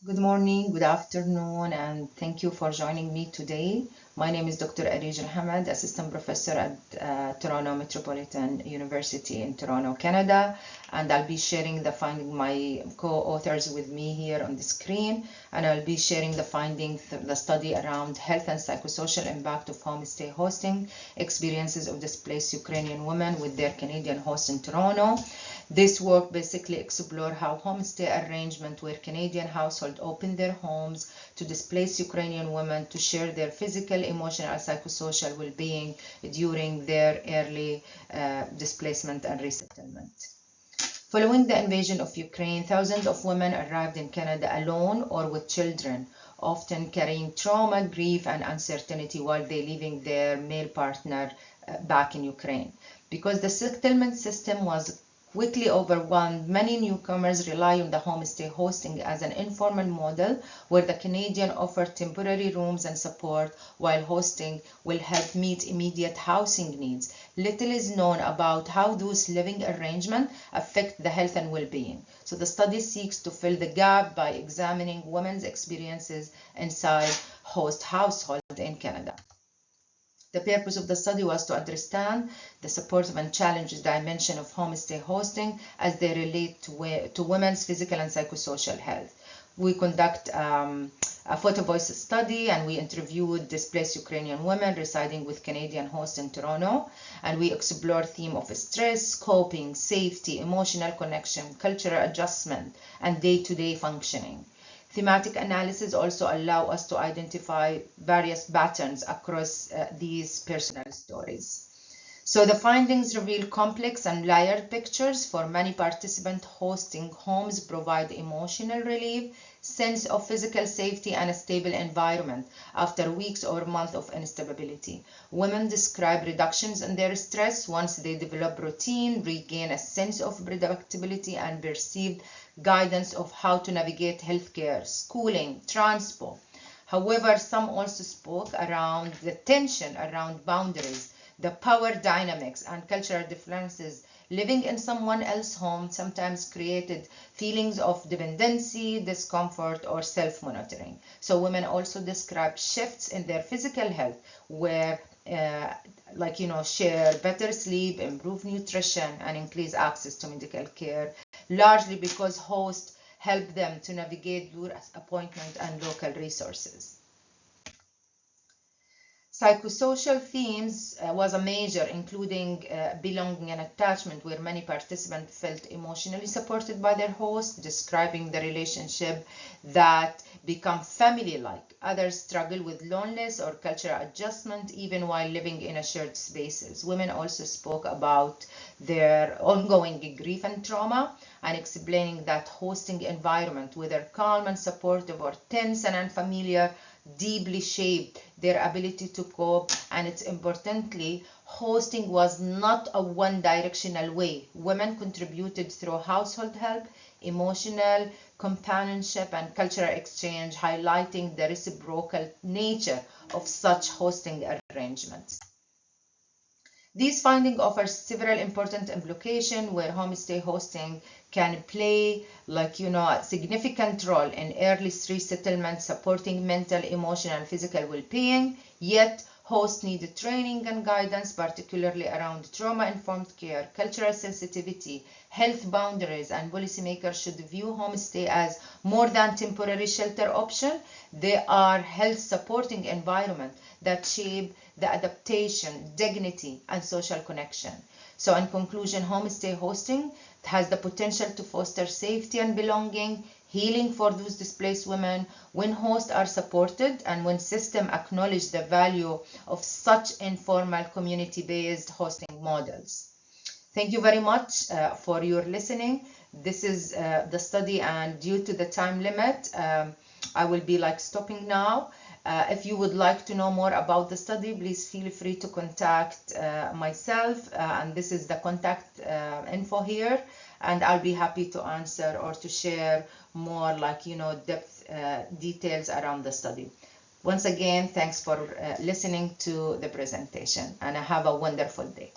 Good morning, good afternoon, and thank you for joining me today. My name is Dr. Areej AL-HAMAD, Assistant Professor at Toronto Metropolitan University in Toronto, Canada, and I'll be sharing the finding my co-authors with me here on the screen, and I'll be sharing the findings of the study around health and psychosocial impact of homestay hosting, experiences of displaced Ukrainian women with their Canadian hosts in Toronto. This work basically explored how homestay arrangement where Canadian households open their homes to displaced Ukrainian women to share their physical, emotional, and psychosocial well-being during their early displacement and resettlement. Following the invasion of Ukraine, thousands of women arrived in Canada alone or with children, often carrying trauma, grief, and uncertainty while they leaving their male partner back in Ukraine. Because the settlement system was quickly overwhelmed, many newcomers rely on the homestay hosting as an informal model where the Canadian offered temporary rooms and support while hosting will help meet immediate housing needs. Little is known about how those living arrangements affect the health and well-being. So the study seeks to fill the gap by examining women's experiences inside host households in Canada. The purpose of the study was to understand the supportive and challenges dimension of homestay hosting as they relate to women's physical and psychosocial health. We conduct a photovoice study, and we interviewed displaced Ukrainian women residing with Canadian hosts in Toronto, and we explored theme of stress, coping, safety, emotional connection, cultural adjustment, and day-to-day functioning. Thematic analysis also allow us to identify various patterns across these personal stories. So the findings reveal complex and layered pictures. For many participants, hosting homes provide emotional relief, sense of physical safety, and a stable environment after weeks or months of instability. Women describe reductions in their stress once they develop routine, regain a sense of predictability, and perceived guidance of how to navigate healthcare, schooling, transport. However, some also spoke around the tension around boundaries, the power dynamics, and cultural differences. Living in someone else's home sometimes created feelings of dependency, discomfort, or self-monitoring. So women also described shifts in their physical health where share better sleep, improve nutrition, and increase access to medical care, largely because hosts help them to navigate your appointment and local resources. Psychosocial themes was a major, including belonging and attachment, where many participants felt emotionally supported by their host, describing the relationship that become family-like. Others struggle with loneliness or cultural adjustment, even while living in a shared spaces. Women also spoke about their ongoing grief and trauma, and explaining that hosting environment, whether calm and supportive or tense and unfamiliar, deeply shaped their ability to cope. And it's importantly, hosting was not a one-directional way. Women contributed through household help, emotional companionship, and cultural exchange, highlighting the reciprocal nature of such hosting arrangements. These findings offer several important implications where homestay hosting can play a significant role in early resettlement, supporting mental, emotional, and physical well-being. Yet hosts need training and guidance, particularly around trauma-informed care, cultural sensitivity, health boundaries, and policymakers should view homestay as more than temporary shelter option. They are health supporting environment that shape the adaptation, dignity, and social connection. So in conclusion, homestay hosting has the potential to foster safety and belonging, healing for those displaced women when hosts are supported and when systems acknowledge the value of such informal community-based hosting models. Thank you very much for your listening. This is the study, and due to the time limit, I will be stopping now. If you would like to know more about the study, please feel free to contact myself, and this is the contact info here, and I'll be happy to answer or to share more depth details around the study. Once again, thanks for listening to the presentation, and have a wonderful day.